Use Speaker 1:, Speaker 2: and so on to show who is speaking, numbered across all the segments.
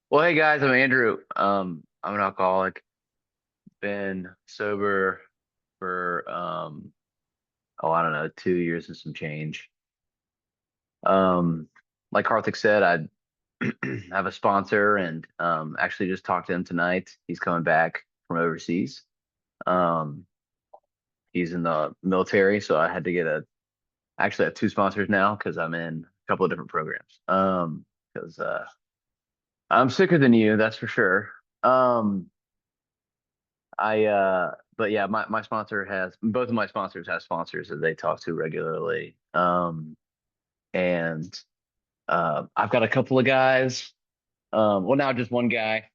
Speaker 1: Well, hey guys, I'm Andrew. I'm an alcoholic. Been sober for I don't know, 2 years and some change. Um, like Karthik said, I have a sponsor and actually just talked to him tonight. He's coming back from overseas. Um, he's in the military, so I had to get a actually I have two sponsors now because I'm in a couple of different programs. Because I'm sicker than you, that's for sure. Um, but yeah, my sponsor has both of my sponsors have sponsors that they talk to regularly. And I've got a couple of guys. Well, now just one guy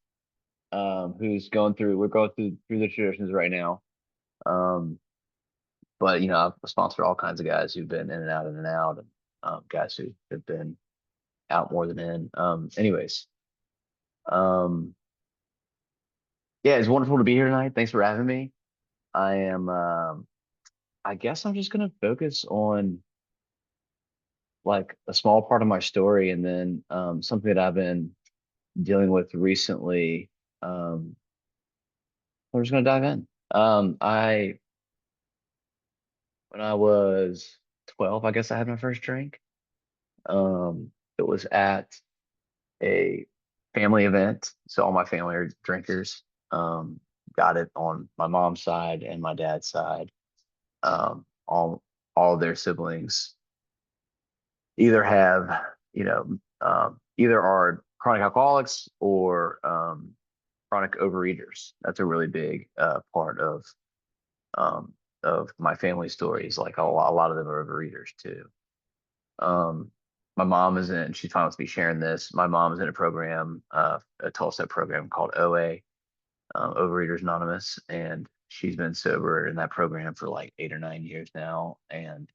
Speaker 1: who's going through. We're going through the traditions right now. Um, but I've sponsored all kinds of guys who've been in and out, and guys who have been out more than in. Um, yeah, it's wonderful to be here tonight. Thanks for having me. I am. I guess I'm just gonna focus on like a small part of my story and then something that I've been dealing with recently. Um, we're just gonna dive in. When I was 12, I guess I had my first drink. It was at a family event, so all my family are drinkers. Um, got it on my mom's side and my dad's side. All of their siblings either have, either are chronic alcoholics or chronic overeaters. That's a really big part um, of my family stories. Like a lot of them are overeaters too. Um, my mom is in. She's fine with me sharing this. My mom is in a program, a 12-step program called OA, Overeaters Anonymous, and she's been sober in that program for like 8 or 9 years now, and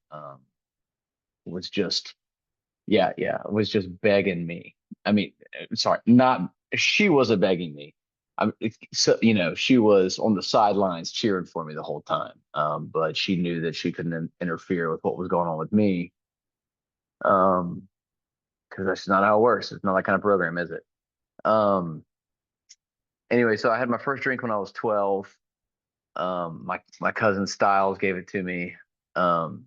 Speaker 1: was just was just begging me. I mean, sorry, not she wasn't begging me. So she was on the sidelines cheering for me the whole time. But she knew that she couldn't interfere with what was going on with me. Because that's not how it works. It's not that kind of program, is it? Um, anyway, so I had my first drink when I was 12. My cousin Styles gave it to me. Um,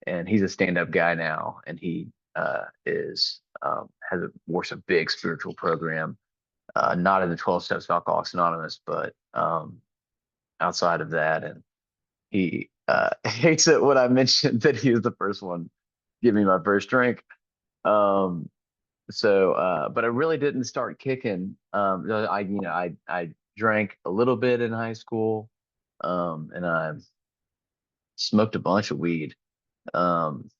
Speaker 1: and he's a stand-up guy now, and he is works a big spiritual program, not in the 12 Steps of Alcoholics Anonymous, but outside of that. And he hates it when I mentioned that he was the first one to give me my first drink. Um, but I really didn't start kicking. I drank a little bit in high school, and I smoked a bunch of weed. Um,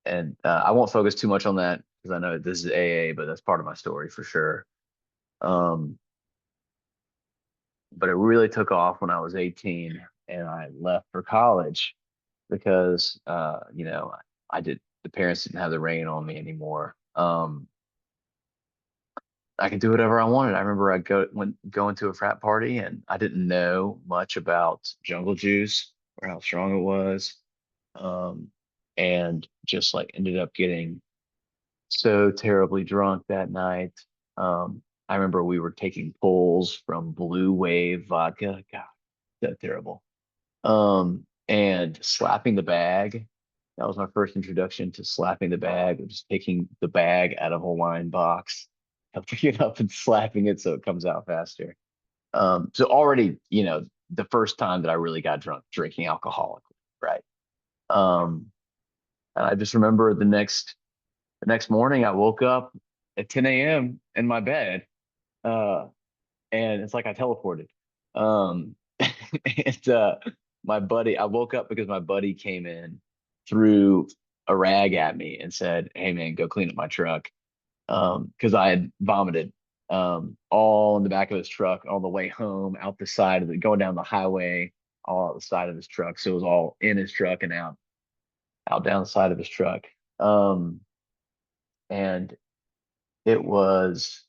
Speaker 1: and I won't focus too much on that because I know this is AA, but that's part of my story for sure. Um, but it really took off when I was 18 and I left for college because I did the parents didn't have the reign on me anymore. I could do whatever I wanted. I remember I went going to a frat party and I didn't know much about jungle juice or how strong it was. Um, and just like ended up getting so terribly drunk that night. I remember we were taking pulls from Blue Wave vodka. God, so terrible. And slapping the bag. That was my first introduction to slapping the bag, or just taking the bag out of a wine box, picking it up and slapping it so it comes out faster. So already, the first time that I really got drunk drinking alcoholic, right? Um, and I just remember the next morning I woke up at 10 a.m. in my bed, uh, and it's like I teleported. Um, and I woke up because my buddy came in, threw a rag at me, and said, "Hey man, go clean up my truck." Because I had vomited all in the back of his truck on the way home, out the side of going down the highway, all out the side of his truck. So it was all in his truck and out down the side of his truck. Um, and it was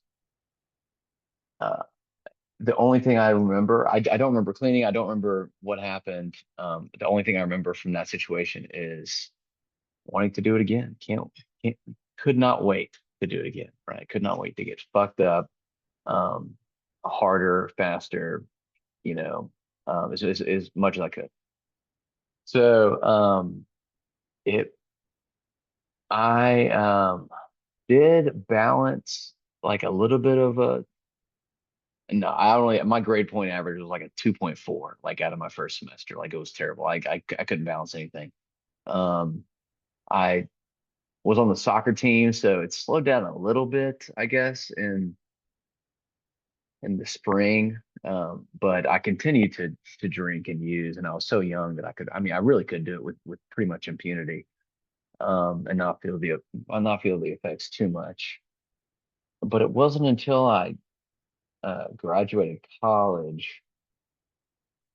Speaker 1: uh, the only thing I remember. I don't remember cleaning. I don't remember what happened. The only thing I remember from that situation is wanting to do it again. Can't could not wait. to do it again, right? Could not wait to get fucked up, um, harder, faster, you know, as much as I could. So, it, I, did balance like a little bit of a, no, I only, my grade point average was like a 2.4, like out of my first semester. Like it was terrible. I couldn't balance anything. Um, I was on the soccer team, so it slowed down a little bit, I guess, in the spring. But I continued to drink and use, and I was so young that I mean, I really could do it with pretty much impunity, and not feel the effects too much. But it wasn't until I graduated college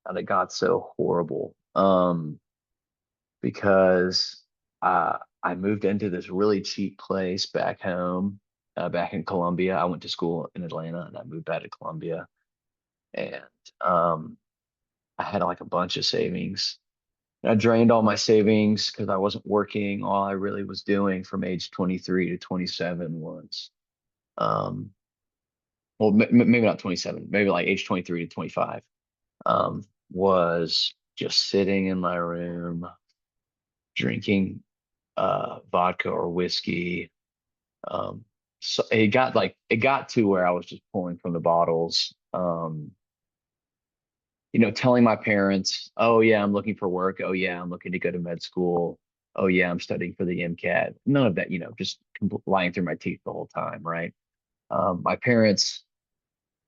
Speaker 1: that it got so horrible. Because I moved into this really cheap place back home, back in Columbia. I went to school in Atlanta and I moved back to Columbia. And um, I had like a bunch of savings. And I drained all my savings because I wasn't working. All I really was doing from age 23 to 27 was, um, well, maybe not 27, maybe like age 23 to 25, was just sitting in my room drinking vodka or whiskey. So it got to where I was just pulling from the bottles. Telling my parents, "Oh yeah, I'm looking for work. Oh yeah, I'm looking to go to med school. Oh yeah, I'm studying for the MCAT." None of that, just lying through my teeth the whole time, right? My parents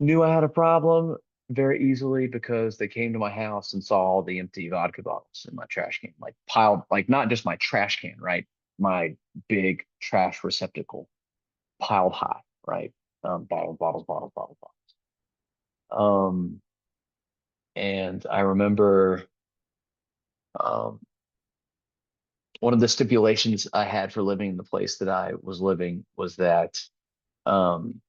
Speaker 1: knew I had a problem very easily because they came to my house and saw all the empty vodka bottles in my trash can, like piled, like not just my trash can, right? My big trash receptacle piled high, right? Bottles. Um, and I remember um, one of the stipulations I had for living in the place that I was living was that um,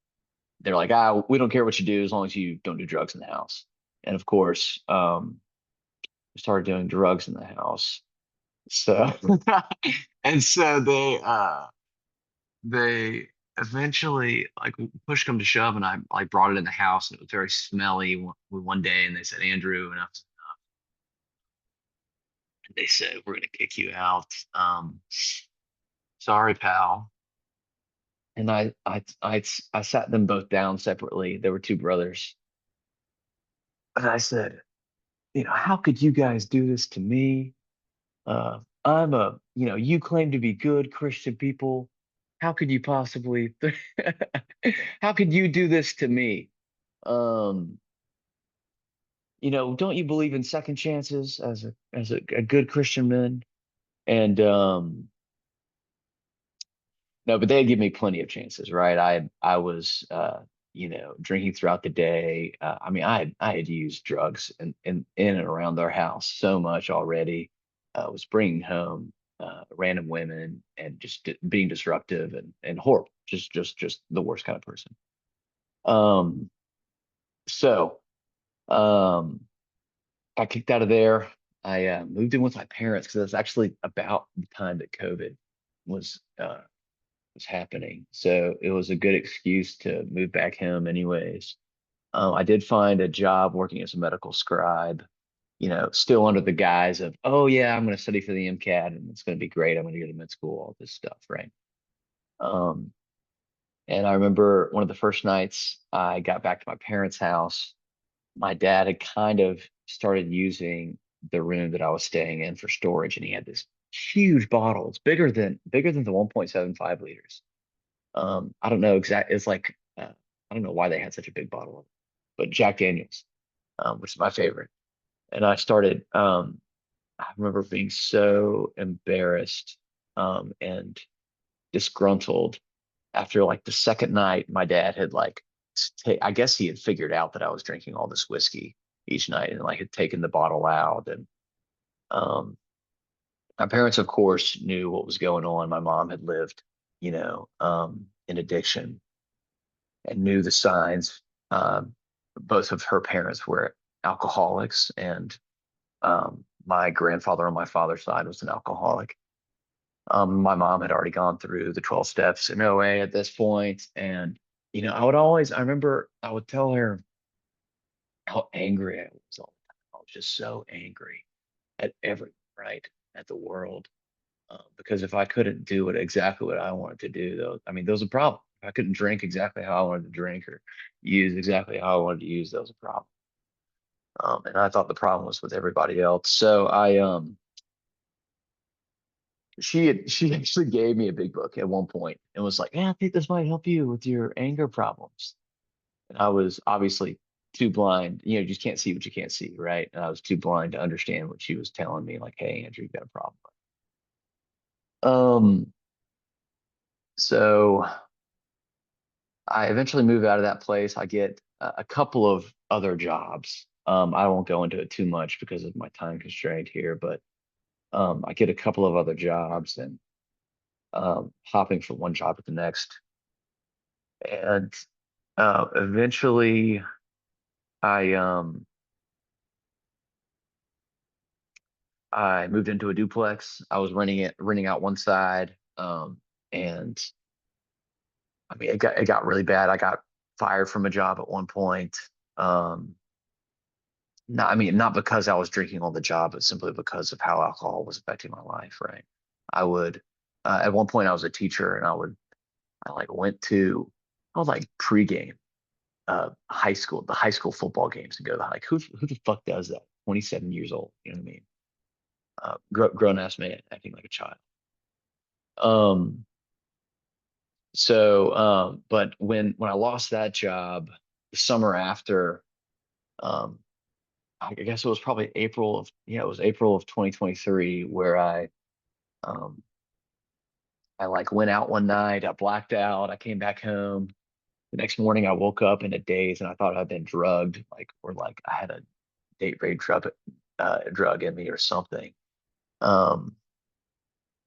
Speaker 1: they're like, we don't care what you do as long as you don't do drugs in the house. And of course, I started doing drugs in the house. So, and so they eventually like push come to shove, and I like brought it in the house, and it was very smelly one day, and they said, Andrew, and they said, we're gonna kick you out. Sorry, pal. And I sat them both down separately. There were two brothers, and I said, how could you guys do this to me? You claim to be good Christian people. How could you possibly, how could you do this to me? Um, don't you believe in second chances as a good Christian man? And no, but they had given me plenty of chances, right? I was drinking throughout the day. I mean, I had used drugs in and around their house so much already. I was bringing home random women and just being disruptive and horrible, just the worst kind of person. Um, so um, got kicked out of there. I moved in with my parents because that's actually about the time that COVID was was happening. So it was a good excuse to move back home anyways. I did find a job working as a medical scribe, still under the guise of, oh yeah, I'm going to study for the MCAT and it's going to be great. I'm going to go to med school, all this stuff, right? Um, and I remember one of the first nights I got back to my parents' house, my dad had kind of started using the room that I was staying in for storage, and he had this huge bottle. It's bigger than the 1.75 liters. I don't know exactly. It's like I don't know why they had such a big bottle of it, but Jack Daniels, which is my favorite. And I remember being so embarrassed and disgruntled after like the second night. My dad had like, I guess he had figured out that I was drinking all this whiskey each night and like had taken the bottle out. And um, my parents, of course, knew what was going on. My mom had lived, in addiction and knew the signs. Both of her parents were alcoholics, and my grandfather on my father's side was an alcoholic. My mom had already gone through the 12 steps in OA at this point, and I remember I would tell her how angry I was all the time. I was just so angry at everything, right? At the world. Because if I couldn't do it exactly what I wanted to do, though, I mean, there was a problem. If I couldn't drink exactly how I wanted to drink or use exactly how I wanted to use, that was a problem. And I thought the problem was with everybody else. So she actually gave me a big book at one point and was like, "Yeah, I think this might help you with your anger problems." And I was obviously too blind. You just can't see what you can't see, right? And I was too blind to understand what she was telling me, like, "Hey, Andrew, you got a problem." Um, so I eventually move out of that place. I get a couple of other jobs. I won't go into it too much because of my time constraint here, but I get a couple of other jobs and hopping from one job to the next. And eventually I um I moved into a duplex. I was renting out one side. And I mean it got really bad. I got fired from a job at one point. Um, I mean, not because I was drinking on the job, but simply because of how alcohol was affecting my life, right? I would, at one point, I was a teacher, and I like I would like pregame the high school football games and go like, who the fuck does that? 27 years old, you know what I mean? Grown ass man acting like a child. Um, but when I lost that job, the summer after, um, I guess it was probably it was April of 2023 where um I like went out one night, I blacked out, I came back home. The next morning I woke up in a daze and I thought I'd been drugged, like I had a date rape drug in me or something. Um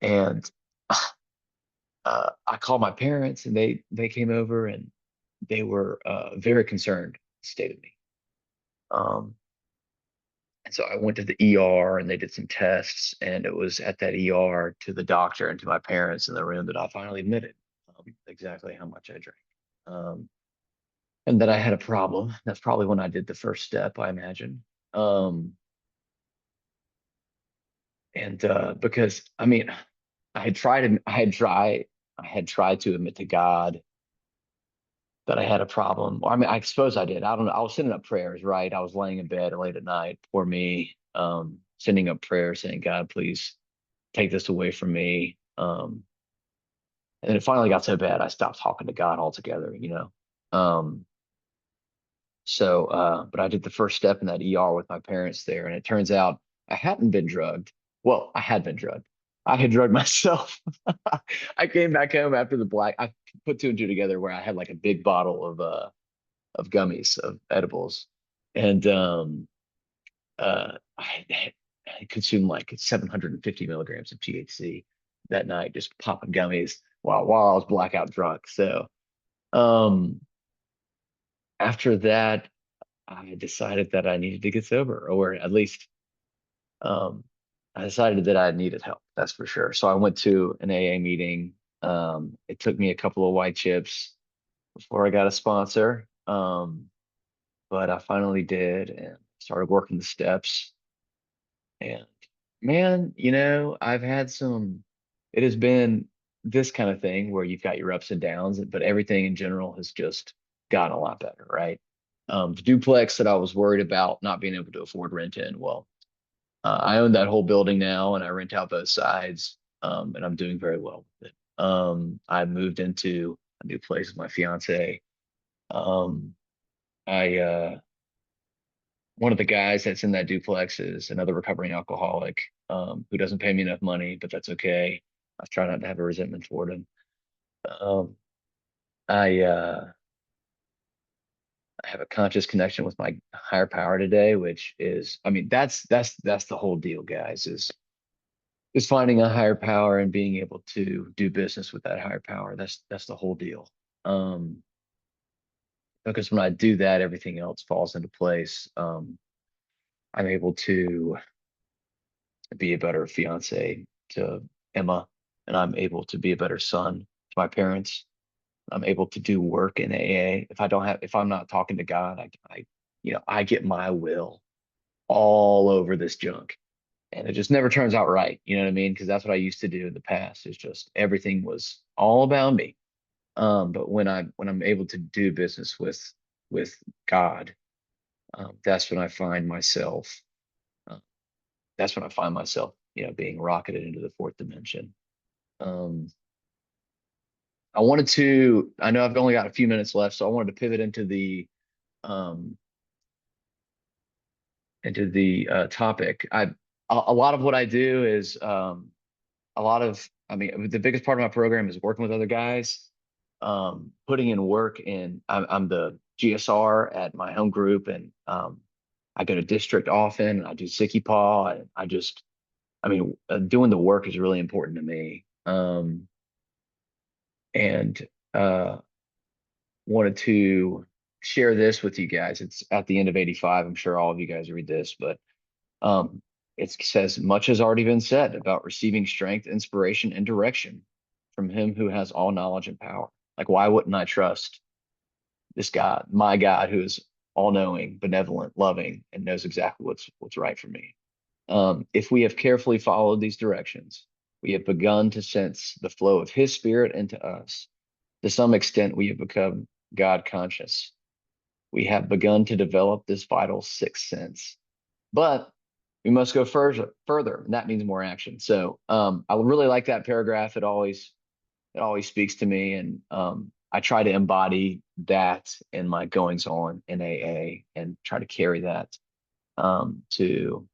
Speaker 1: and I called my parents and they came over and they were very concerned with the state of me. Um And so I went to the ER and they did some tests, and it was at that ER to the doctor and to my parents in the room that I finally admitted exactly how much I drank. Um, and that I had a problem. That's probably when I did the first step, I imagine. Um, and Because I mean, I had tried to admit to God that I had a problem. Or I mean, I suppose I did. I don't know. I was sending up prayers, right? I was laying in bed late at night, poor me, sending up prayers saying, God, please take this away from me. And then it finally got so bad, I stopped talking to God altogether. Um, but I did the first step in that ER with my parents there, and it turns out I hadn't been drugged. Well, I had been drugged. I had drugged myself. I came back home after I put two and two together where I had like a big bottle of gummies, of edibles. And I consumed like 750 milligrams of THC that night, just popping gummies while I was blackout drunk. So um, after that, I decided that I needed to get sober, or at least um, I decided that I needed help. That's for sure. So I went to an AA meeting. It took me a couple of white chips before I got a sponsor, but I finally did and started working the steps. And man, it has been this kind of thing where you've got your ups and downs, but everything in general has just gotten a lot better, right? The duplex that I was worried about not being able to afford rent in, well, I own that whole building now and I rent out both sides, and I'm doing very well with it. I moved into a new place with my fiance. Um, I One of the guys that's in that duplex is another recovering alcoholic, who doesn't pay me enough money, but that's okay. I try not to have a resentment toward him. Um, I I have a conscious connection with my higher power today, which is, I mean, that's the whole deal, guys, is finding a higher power and being able to do business with that higher power. That's the whole deal. Um, because when I do that, everything else falls into place. I'm able to be a better fiance to Emma. and I'm able to be a better son to my parents. I'm able to do work in AA. If I'm not talking to God, I get my will all over this junk, and it just never turns out right. You know what I mean? Because that's what I used to do in the past. It's just everything was all about me. But when I'm able to do business with God, that's when I find myself. Uh, that's when I find myself, being rocketed into the fourth dimension. Um, I know I've only got a few minutes left, so I wanted to pivot um, into the topic. A lot of what I do is I mean, the biggest part of my program is working with other guys, putting in work in, I'm the GSR at my home group, and I go to district often, and I do SCCYPAA, and I mean, doing the work is really important to me. And wanted to share this with you guys. It's at the end of 85. I'm sure all of you guys read this, but um, it says, much has already been said about receiving strength, inspiration, and direction from him who has all knowledge and power. Like, why wouldn't I trust this God, my God, who is all knowing, benevolent, loving, and knows exactly what's right for me? If we have carefully followed these directions, we have begun to sense the flow of his spirit into us. To some extent, we have become God conscious. We have begun to develop this vital sixth sense. But we must go further, and that means more action. So I really like that paragraph. It always speaks to me, and I try to embody that in my goings on in AA, and try to carry that to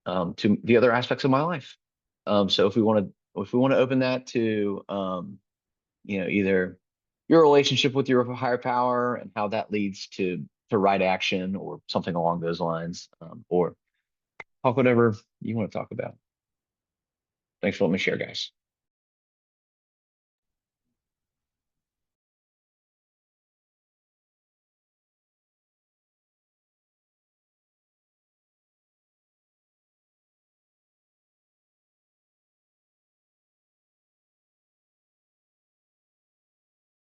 Speaker 1: the other aspects of my life. So if we want to open that to either your relationship with your higher power and how that leads to right action or something along those lines, or talk whatever you want to talk about. Thanks for letting me share, guys.